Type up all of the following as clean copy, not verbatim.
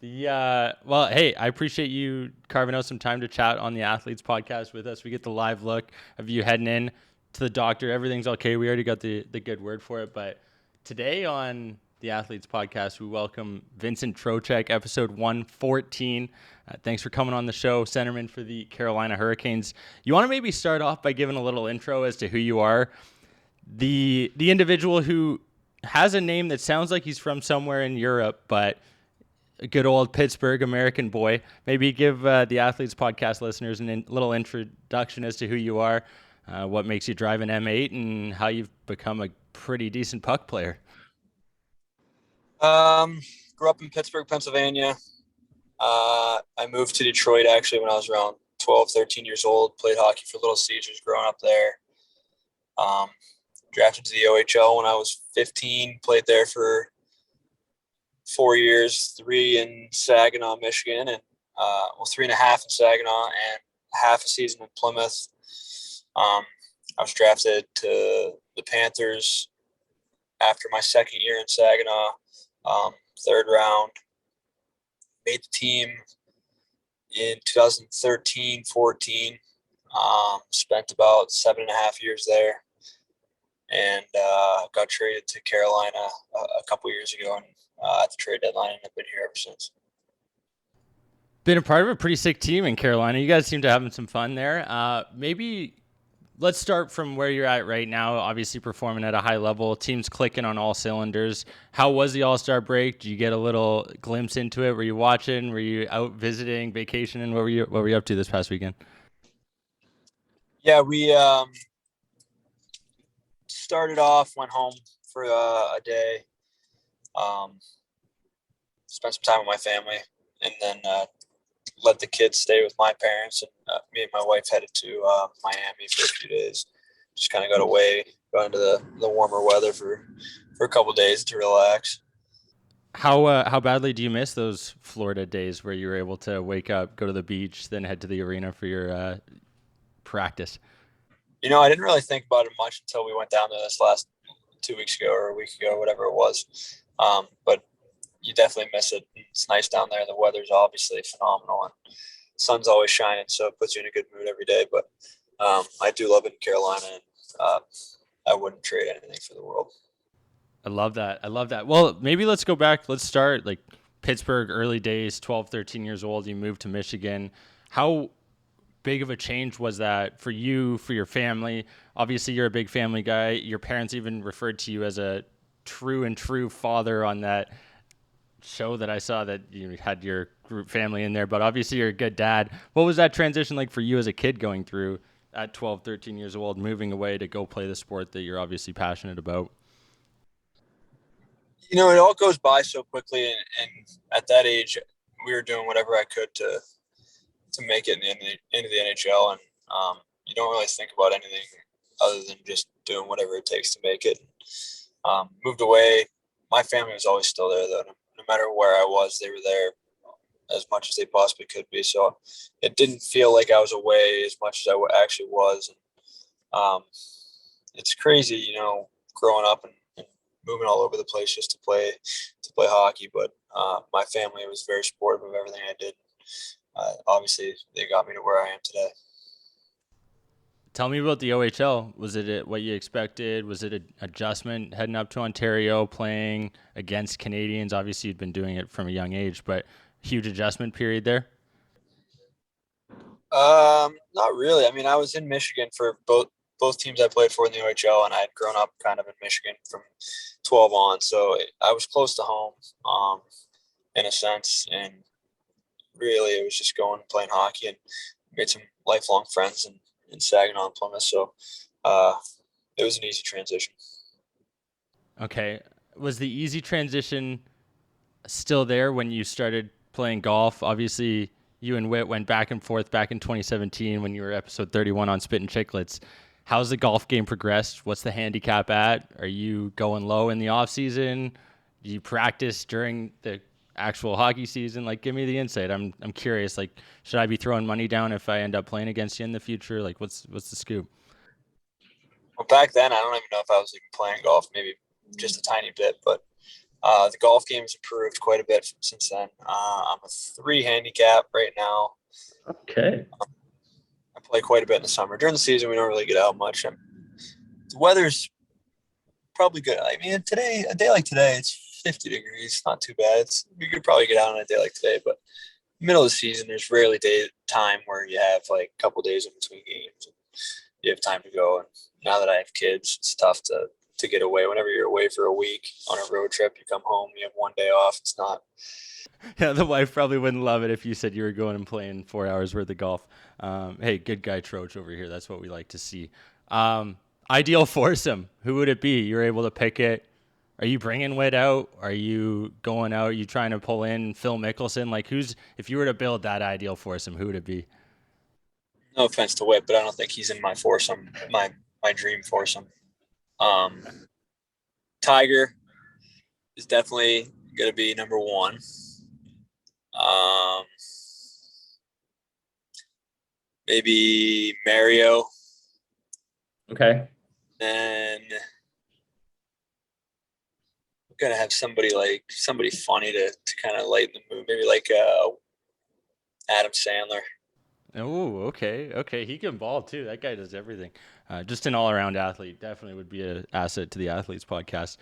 Well, hey, I appreciate you carving out some time to chat on the Athletes podcast with us. We get the live look of you heading in to the doctor. Everything's okay. We already got the good word for it. But today on the Athletes podcast, we welcome Vincent Trocheck, episode 114. Thanks for coming on the show, centerman for the Carolina Hurricanes. You want to maybe start off by giving a little intro as to who you are, the individual who has a name that sounds like he's from somewhere in Europe, but a good old Pittsburgh American boy. Maybe give the Athletes Podcast listeners a little introduction as to who you are, what makes you drive an M8, and how you've become a pretty decent puck player. Grew up in Pittsburgh, Pennsylvania. I moved to Detroit actually when I was around 12, 13 years old. Played hockey for Little Caesars growing up there. Drafted to the OHL when I was 15. Played there for 4 years, 3 in Saginaw, Michigan, and 3.5 in Saginaw, and half a season in Plymouth. I was drafted to the Panthers after my second year in Saginaw, third round. Made the team in 2013-14. Spent about 7.5 years there, and got traded to Carolina a couple years ago, and at the trade deadline, and I've been here ever since. Been a part of a pretty sick team in Carolina. You guys seem to have some fun there. Maybe let's start from where you're at right now. Obviously performing at a high level. Team's clicking on all cylinders. How was the All-Star break? Did you get a little glimpse into it? Were you watching? Were you out visiting, vacationing? What were you up to this past weekend? Yeah, we started off, went home for a day, spent some time with my family, and then let the kids stay with my parents, and me and my wife headed to Miami for a few days. Just kind of got away, got into the warmer weather for a couple of days to relax. How badly do you miss those Florida days where you were able to wake up, go to the beach, then head to the arena for your practice? I didn't really think about it much until we went down there this last 2 weeks ago or a week ago, whatever it was. But you definitely miss it. It's nice down there. The weather's obviously phenomenal, and the sun's always shining, so it puts you in a good mood every day. But I do love it in Carolina, and I wouldn't trade anything for the world. I love that. Well, maybe let's go back. Let's start like Pittsburgh, early days, 12, 13 years old. You moved to Michigan. How big of a change was that for you, for your family? Obviously, you're a big family guy. Your parents even referred to you as a true father on that show that I saw that you had your group family in there, but obviously you're a good dad. What was that transition like for you as a kid going through at 12, 13 years old, moving away to go play the sport that you're obviously passionate about? It all goes by so quickly, and at that age, we were doing whatever I could to make it into the NHL, and you don't really think about anything other than just doing whatever it takes to make it. Moved away. My family was always still there, though. No matter where I was, they were there as much as they possibly could be. So it didn't feel like I was away as much as I actually was. And it's crazy, growing up and moving all over the place just to play hockey. But my family was very supportive of everything I did. Obviously, they got me to where I am today. Tell me about the OHL. Was it what you expected? Was it an adjustment heading up to Ontario, playing against Canadians? Obviously, you'd been doing it from a young age, but huge adjustment period there? Not really. I mean, I was in Michigan for both teams I played for in the OHL, and I had grown up kind of in Michigan from 12 on, so I was close to home in a sense, and really it was just going and playing hockey, and made some lifelong friends in Saginaw and Plymouth, so it was an easy transition. Okay. Was the easy transition still there when you started playing golf? Obviously, you and Whit went back and forth back in 2017 when you were episode 31 on Spit and Chicklets. How's the golf game progressed? What's the handicap at? Are you going low in the off season? Do you practice during the actual hockey season? Like, give me the insight. I'm curious. Like, should I be throwing money down if I end up playing against you in the future? Like, what's the scoop? Well, back then, I don't even know if I was even playing golf, maybe just a tiny bit, but The golf game has improved quite a bit since then. I'm a 3 handicap right now. Okay. I play quite a bit in the summer. During the season, we don't really get out much. The weather's probably good. I mean, a day like today, it's 50 degrees. It's not too bad. You could probably get out on a day like today, but middle of the season, there's rarely time where you have like a couple days in between games. You have time to go. And now that I have kids, it's tough to get away. Whenever you're away for a week on a road trip, you come home, you have one day off. It's not. Yeah, the wife probably wouldn't love it if you said you were going and playing 4 hours worth of golf. Hey, good guy Troch over here. That's what we like to see. Ideal foursome. Who would it be? You're able to pick it. Are you bringing Witt out? Are you going out? Are you trying to pull in Phil Mickelson? Like, if you were to build that ideal foursome, who would it be? No offense to Witt, but I don't think he's in my foursome, my dream foursome. Tiger is definitely going to be number one. Maybe Mario. Okay. Then we're going to have somebody funny to kind of lighten the mood. Maybe like Adam Sandler. Oh, okay. Okay. He can ball too. That guy does everything. Just an all around athlete. Definitely would be an asset to the Athletes podcast.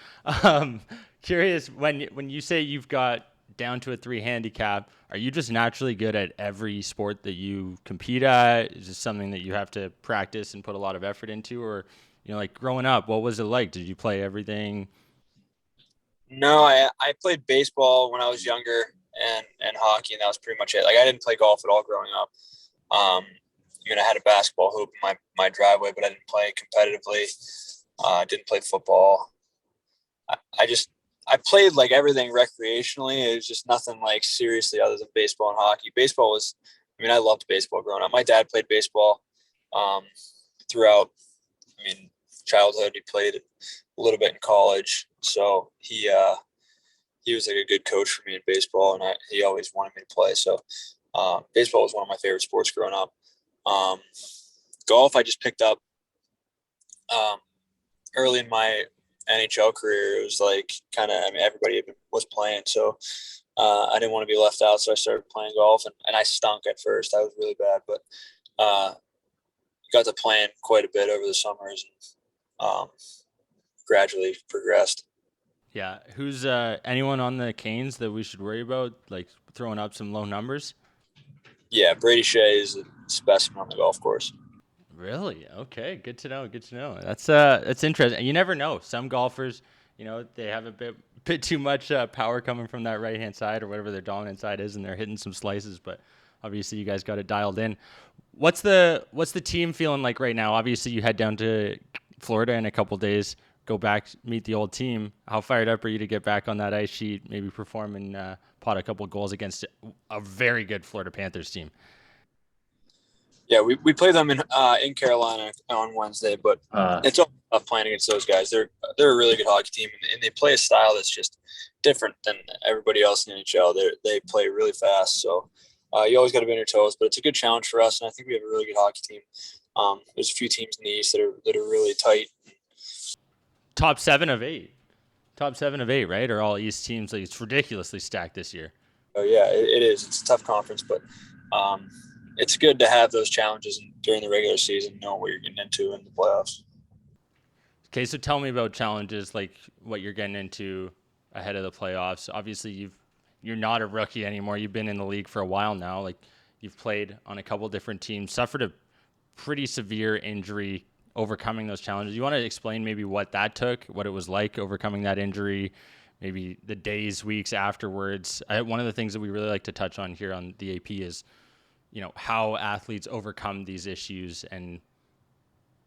Curious, when you say you've got down to a 3 handicap, are you just naturally good at every sport that you compete at? Is this something that you have to practice and put a lot of effort into? Or, like growing up, what was it like? Did you play everything? No, I played baseball when I was younger and hockey, and that was pretty much it. Like, I didn't play golf at all growing up. I had a basketball hoop in my driveway, but I didn't play competitively. Didn't play football. I played like everything recreationally. It was just nothing like seriously other than baseball and hockey. I loved baseball growing up. My dad played baseball throughout, childhood. He played a little bit in college. So he was like a good coach for me in baseball, and he always wanted me to play. So baseball was one of my favorite sports growing up. Golf, I just picked up early in my NHL career. It was like everybody was playing, so I didn't want to be left out, so I started playing golf, and I stunk at first. I was really bad, but got to playing quite a bit over the summers, and gradually progressed. Yeah. Who's anyone on the Canes that we should worry about, like throwing up some low numbers? Yeah, Brady Shea is a specimen on the golf course. Really? Okay. Good to know. Good to know. That's interesting. You never know. Some golfers, they have a bit too much power coming from that right hand side or whatever their dominant side is, and they're hitting some slices. But obviously, you guys got it dialed in. What's the team feeling like right now? Obviously, you head down to Florida in a couple days. Go back, meet the old team. How fired up are you to get back on that ice sheet? Maybe perform and pot a couple goals against a very good Florida Panthers team. Yeah, we play them in Carolina on Wednesday, but it's all tough playing against those guys. They're a really good hockey team, and they play a style that's just different than everybody else in the NHL. They play really fast, so you always got to be on your toes. But it's a good challenge for us, and I think we have a really good hockey team. There's a few teams in the East that are really tight. Top 7 of 8. Top 7 of 8, right? Are all East teams. Like, it's ridiculously stacked this year. Oh yeah, it is. It's a tough conference, but it's good to have those challenges during the regular season, know what you're getting into in the playoffs. Okay, so tell me about challenges like what you're getting into ahead of the playoffs. Obviously, you're not a rookie anymore. You've been in the league for a while now. Like, you've played on a couple different teams, suffered a pretty severe injury, overcoming those challenges. You want to explain maybe what that took, what it was like overcoming that injury, maybe the days, weeks afterwards. One of the things that we really like to touch on here on the AP is, how athletes overcome these issues and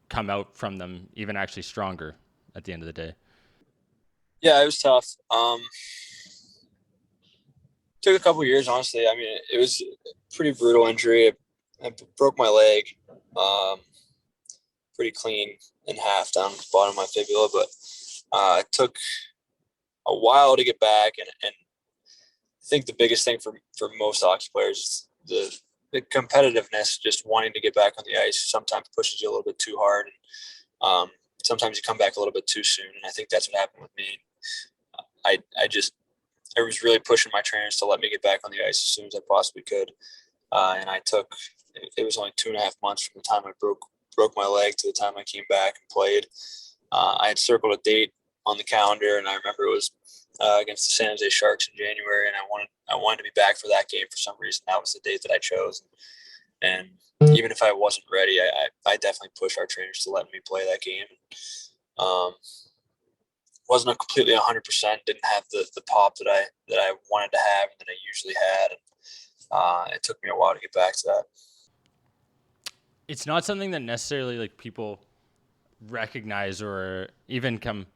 come out from them even actually stronger at the end of the day. Yeah, it was tough. Took a couple of years, honestly. It was a pretty brutal injury. I broke my leg pretty clean in half down the bottom of my fibula, but it took a while to get back, and I think the biggest thing for most hockey players is the competitiveness, just wanting to get back on the ice sometimes pushes you a little bit too hard. And sometimes you come back a little bit too soon. And I think that's what happened with me. I was really pushing my trainers to let me get back on the ice as soon as I possibly could. And it was only 2.5 months from the time I broke my leg to the time I came back and played. I had circled a date on the calendar, and I remember it was against the San Jose Sharks in January, and I wanted to be back for that game for some reason. That was the date that I chose. And even if I wasn't ready, I definitely pushed our trainers to let me play that game. Wasn't a completely 100%, didn't have the pop that I wanted to have and that I usually had. And it took me a while to get back to that. It's not something that necessarily like people recognize or even come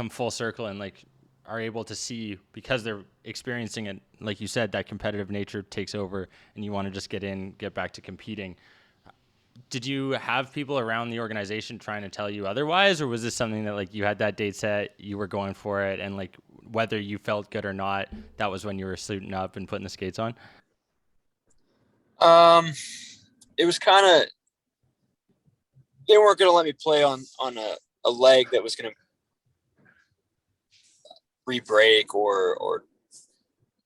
full circle and like are able to see because they're experiencing it. Like you said, that competitive nature takes over and you want to just get back to competing. Did you have people around the organization trying to tell you otherwise, or was this something that like you had that date set, you were going for it, and like whether you felt good or not, that was when you were suiting up and putting the skates on? It was kind of, they weren't going to let me play on a leg that was going to re-break or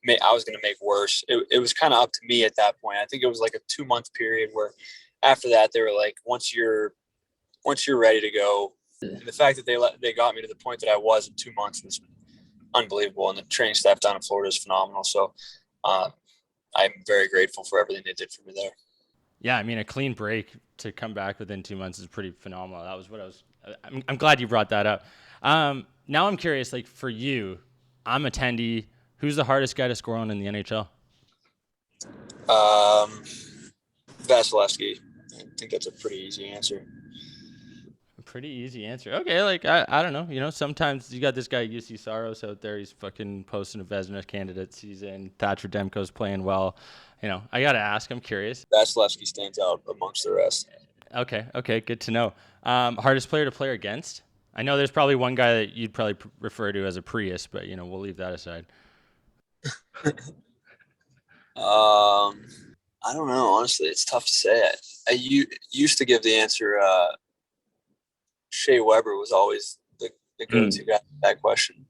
I was going to make worse. It was kind of up to me at that point. I think it was like a 2-month period where after that they were like, once you're ready to go. And the fact that they got me to the point that I was in 2 months was unbelievable. And the training staff down in Florida is phenomenal. So I'm very grateful for everything they did for me there. Yeah, I mean, a clean break to come back within 2 months is pretty phenomenal. That was what I'm glad you brought that up. Now I'm curious, like for you, I'm attendee. Who's the hardest guy to score on in the NHL? Vasilevsky. I think that's a pretty easy answer. A pretty easy answer. Okay, like I don't know. You know, sometimes you got this guy UC Saros out there. He's fucking posting a Vezina candidate season. Thatcher Demko's playing well. You know, I gotta ask. I'm curious. Vasilevsky stands out amongst the rest. Okay, good to know. Hardest player to play against? I know there's probably one guy that you'd probably refer to as a Prius, but you know we'll leave that aside. I don't know. Honestly, it's tough to say. I used to give the answer. Shea Weber was always the go-to guy for that question.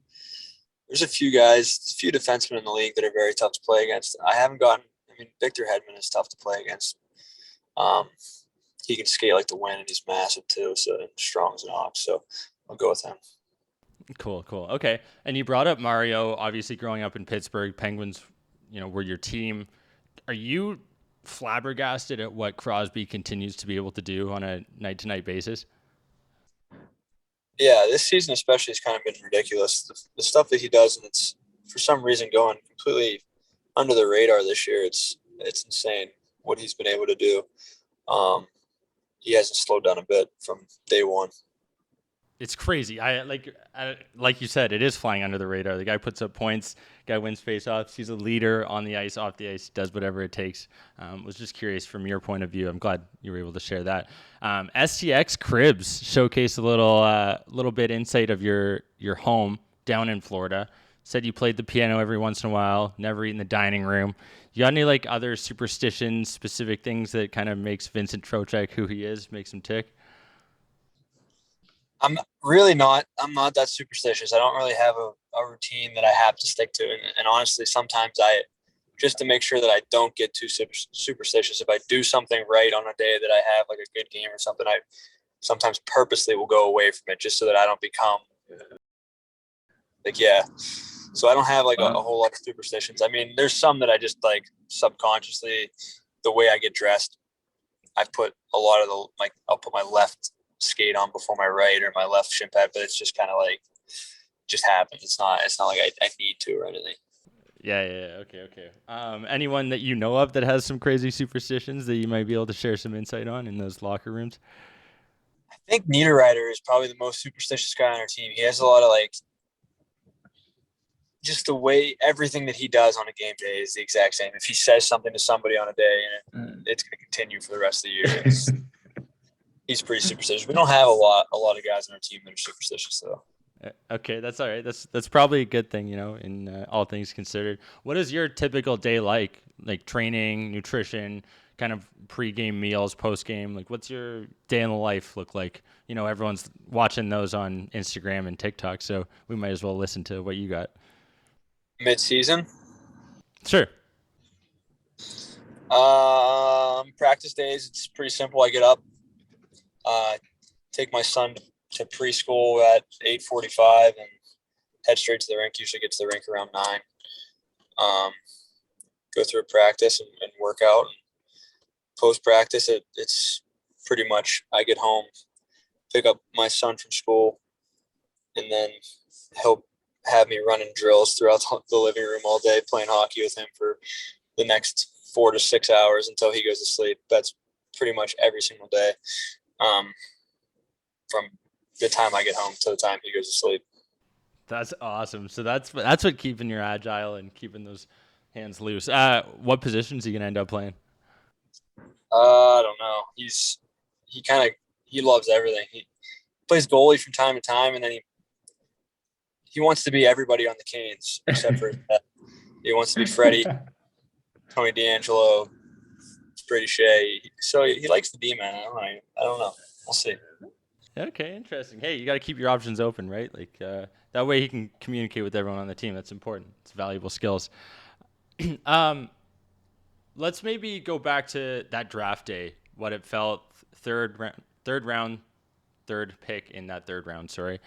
There's a few defensemen in the league that are very tough to play against. Victor Hedman is tough to play against. He can skate like the wind, and he's massive too, so strong as an ox. So I'll go with him. Cool. Okay. And you brought up Mario, obviously growing up in Pittsburgh. Penguins, you know, were your team. Are you flabbergasted at what Crosby continues to be able to do on a night-to-night basis? Yeah, this season especially has kind of been ridiculous. The stuff that he does, and it's for some reason going completely under the radar this year. It's insane what he's been able to do. He hasn't slowed down a bit from day one. It's crazy. Like you said, it is flying under the radar. The guy puts up points, guy wins faceoffs. He's a leader on the ice, off the ice, does whatever it takes. Was just curious from your point of view. I'm glad you were able to share that. STX Cribs showcased a little bit insight of your home down in Florida. Said you played the piano every once in a while, never eat in the dining room. You got any like other superstitions, specific things that kind of makes Vincent Trocheck who he is, makes him tick? I'm not that superstitious. I don't really have a routine that I have to stick to. And honestly, sometimes just to make sure that I don't get too superstitious, if I do something right on a day that I have like a good game or something, I sometimes purposely will go away from it just so that I don't become so I don't have like a whole lot of superstitions. I mean, there's some that I just like subconsciously, the way I get dressed, I put a lot of I'll put my left skate on before my right or my left shin pad, but it's just kind of like just happens. It's not like I need to or anything. Yeah. Okay. Anyone that you know of that has some crazy superstitions that you might be able to share some insight on in those locker rooms? I think Niederreiter is probably the most superstitious guy on our team. He has a lot of like, just the way everything that he does on a game day is the exact same. If he says something to somebody on a day, it's going to continue for the rest of the year. He's pretty superstitious. We don't have a lot of guys on our team that are superstitious, though. Okay, that's all right. That's probably a good thing, you know, in all things considered. What is your typical day like training, nutrition, kind of pre-game meals, post-game? Like, what's your day in the life look like? You know, everyone's watching those on Instagram and TikTok, so we might as well listen to what you got. Mid-season. Sure. Practice days, it's pretty simple. I get up, take my son to preschool at 8:45 and head straight to the rink. Usually get to the rink around 9. Go through a practice and work out. Post practice, it's pretty much I get home, pick up my son from school, and then he'll have me running drills throughout the living room all day, playing hockey with him for the next 4 to 6 hours until he goes to sleep. That's pretty much every single day, from the time I get home to the time he goes to sleep. That's awesome. So that's what keeping you agile and keeping those hands loose. What positions are you gonna end up playing? I don't know. He loves everything. He plays goalie from time to time, and then he wants to be everybody on the Canes except for that. He wants to be Freddie, Tony D'Angelo, Brady Shea. So he likes the D-man. I don't know. We'll see. Okay, interesting. Hey, you got to keep your options open, right? Like that way he can communicate with everyone on the team. That's important. It's valuable skills. Let's maybe go back to that draft day. What it felt, third pick in that third round. Sorry.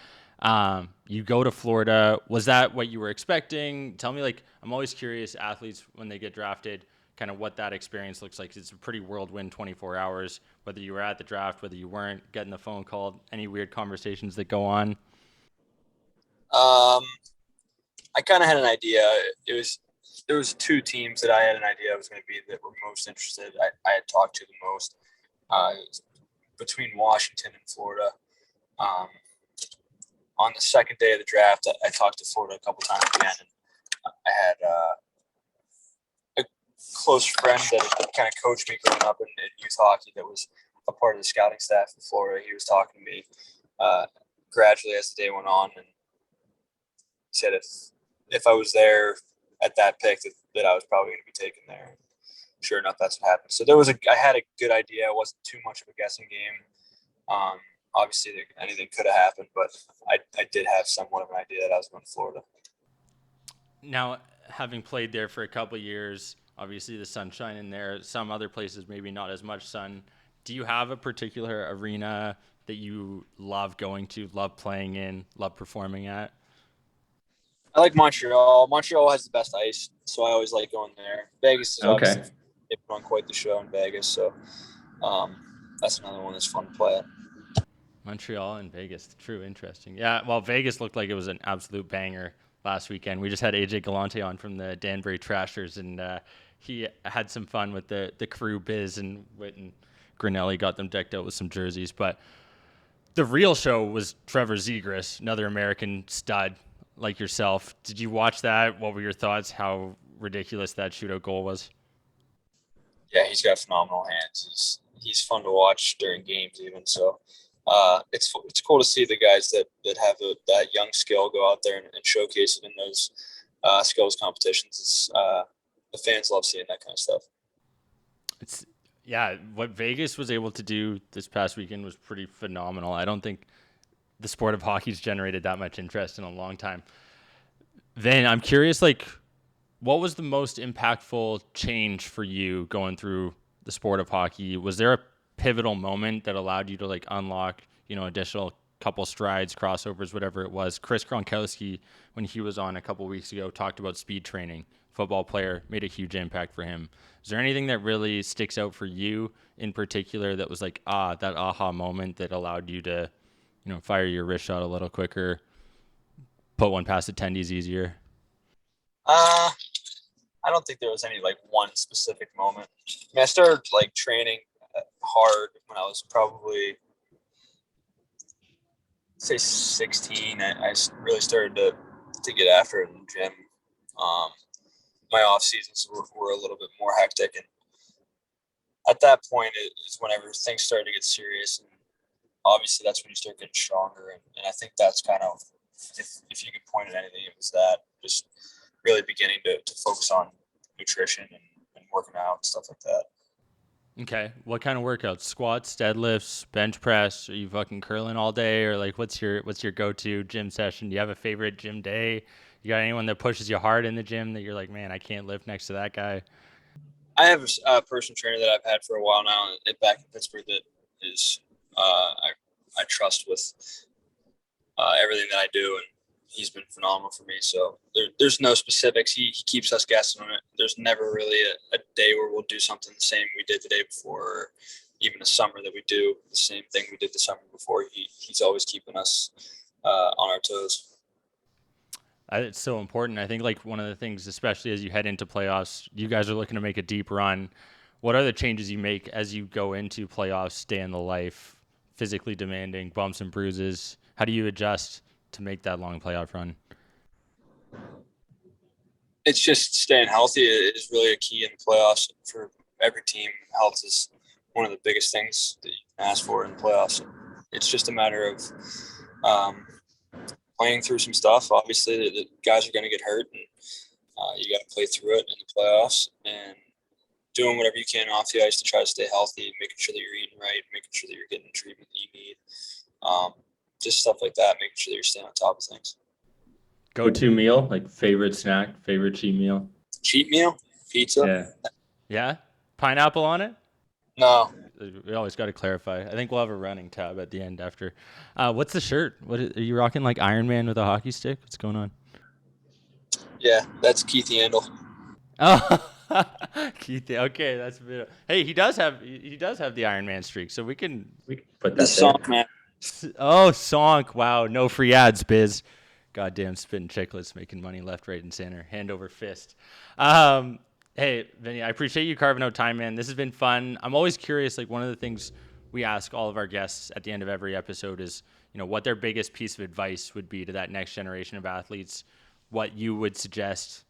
You go to Florida. Was that what you were expecting? Tell me, like, I'm always curious, athletes when they get drafted, kind of what that experience looks like. It's a pretty whirlwind 24 hours, whether you were at the draft, whether you weren't, getting the phone call, any weird conversations that go on. I kind of had an idea. There was 2 teams that I had an idea I was going to be that were most interested. I had talked to the most, between Washington and Florida. On the second day of the draft, I talked to Florida a couple times again, and I had a close friend that kind of coached me growing up in youth hockey that was a part of the scouting staff in Florida. He was talking to me gradually as the day went on, and he said if I was there at that pick that I was probably going to be taken there. Sure enough, that's what happened. So I had a good idea. It wasn't too much of a guessing game. Obviously, anything could have happened, but I did have somewhat of an idea that I was going to Florida. Now, having played there for a couple of years, obviously the sunshine in there. Some other places, maybe not as much sun. Do you have a particular arena that you love going to, love playing in, love performing at? I like Montreal. Montreal has the best ice, so I always like going there. Vegas is obviously they put on quite the show in Vegas, so that's another one that's fun to play at. Montreal and Vegas, true, interesting. Yeah, well, Vegas looked like it was an absolute banger last weekend. We just had AJ Galante on from the Danbury Trashers, and he had some fun with the crew, Biz and Witt and Grinelli, got them decked out with some jerseys. But the real show was Trevor Zegras, another American stud like yourself. Did you watch that? What were your thoughts? How ridiculous that shootout goal was? Yeah, he's got phenomenal hands. He's fun to watch during games even. So it's cool to see the guys that have that young skill go out there and showcase it in those skills competitions. The fans love seeing that kind of stuff. What Vegas was able to do this past weekend was pretty phenomenal. I don't think the sport of hockey's generated that much interest in a long time. Then I'm curious, like, what was the most impactful change for you going through the sport of hockey? Was there a pivotal moment that allowed you to like unlock, additional couple strides, crossovers, whatever it was? Chris Gronkowski, when he was on a couple weeks ago, talked about speed training. Football player, made a huge impact for him. Is there anything that really sticks out for you in particular that was like, that aha moment that allowed you to, fire your wrist shot a little quicker, put one past attendees easier? I don't think there was any like one specific moment. I mean, I started like training hard when I was probably say 16. I really started to get after it in the gym. My off seasons were a little bit more hectic, and at that point is whenever things started to get serious, and obviously that's when you start getting stronger. And I think that's kind of, if you could point at anything, it was that just really beginning to focus on nutrition and working out and stuff like that. Okay. What kind of workouts? Squats, deadlifts, bench press? Are you fucking curling all day? Or like what's your go-to gym session? Do you have a favorite gym day? You got anyone that pushes you hard in the gym that you're like, man, I can't lift next to that guy? I have a personal trainer that I've had for a while now back in Pittsburgh that is I trust with everything that I do, and he's been phenomenal for me. So there's no specifics. He keeps us guessing on it. There's never really a day where we'll do something the same we did the day before, or even a summer that we do the same thing we did the summer before. He's always keeping us on our toes. It's so important. I think like one of the things, especially as you head into playoffs, you guys are looking to make a deep run. What are the changes you make as you go into playoffs, day in the life, physically demanding, bumps and bruises? How do you adjust to make that long playoff run? It's just staying healthy is really a key in the playoffs for every team. Health is one of the biggest things that you can ask for in the playoffs. It's just a matter of playing through some stuff. Obviously, the guys are going to get hurt, and you got to play through it in the playoffs and doing whatever you can off the ice to try to stay healthy, making sure that you're eating right, making sure that you're getting the treatment that you need. Just stuff like that, making sure that you're staying on top of things. Go-to meal, like favorite snack, favorite cheat meal? Cheat meal? Pizza? Yeah? Pineapple on it? No. We always got to clarify. I think we'll have a running tab at the end after. What's the shirt? Are you rocking like Iron Man with a hockey stick? What's going on? Yeah, that's Keith Yandel. Oh, Keith. Okay, that's a bit. Hey, he does have the Iron Man streak, so we can put The that song, there. man. Oh, Sonk. Wow, no free ads, biz. Goddamn spitting chicklets, making money left, right, and center. Hand over fist. Hey, Vinny, I appreciate you carving out time, man. This has been fun. I'm always curious, like one of the things we ask all of our guests at the end of every episode is, what their biggest piece of advice would be to that next generation of athletes, what you would suggest,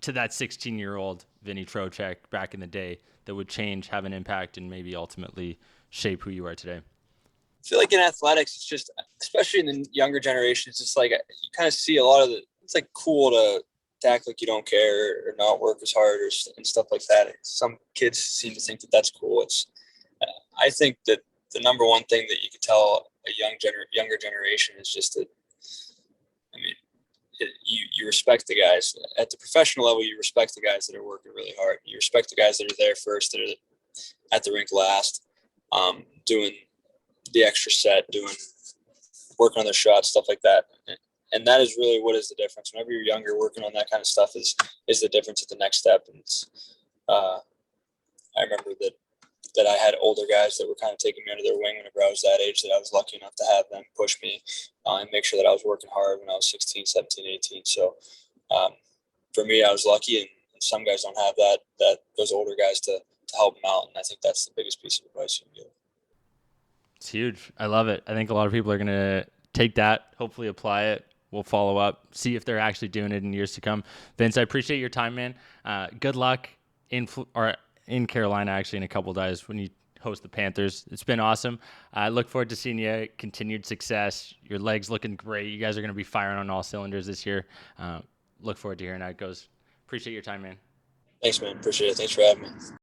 to that 16-year-old Vinny Trocheck back in the day that would change, have an impact, and maybe ultimately shape who you are today. I feel like in athletics, it's just, especially in the younger generation, it's just like you kind of see a lot of it's like cool to act like you don't care or not work as hard and stuff like that. Some kids seem to think that that's cool. I think that the number one thing that you could tell a younger generation is just that, you respect the guys at the professional level. You respect the guys that are working really hard. You respect the guys that are there first, that are at the rink last, doing the extra set, working on their shots, stuff like that. And that is really what is the difference. Whenever you're younger, working on that kind of stuff is the difference at the next step. And I remember that I had older guys that were kind of taking me under their wing whenever I was that age, that I was lucky enough to have them push me and make sure that I was working hard when I was 16, 17, 18. So for me, I was lucky, and some guys don't have those older guys to help them out. And I think that's the biggest piece of advice you can give. It's huge. I love it. I think a lot of people are going to take that, hopefully apply it. We'll follow up, see if they're actually doing it in years to come. Vince, I appreciate your time, man. Good luck in Carolina, actually, in a couple of days when you host the Panthers. It's been awesome. I look forward to seeing you. Continued success. Your legs looking great. You guys are going to be firing on all cylinders this year. Look forward to hearing how it goes. Appreciate your time, man. Thanks, man. Appreciate it. Thanks for having me.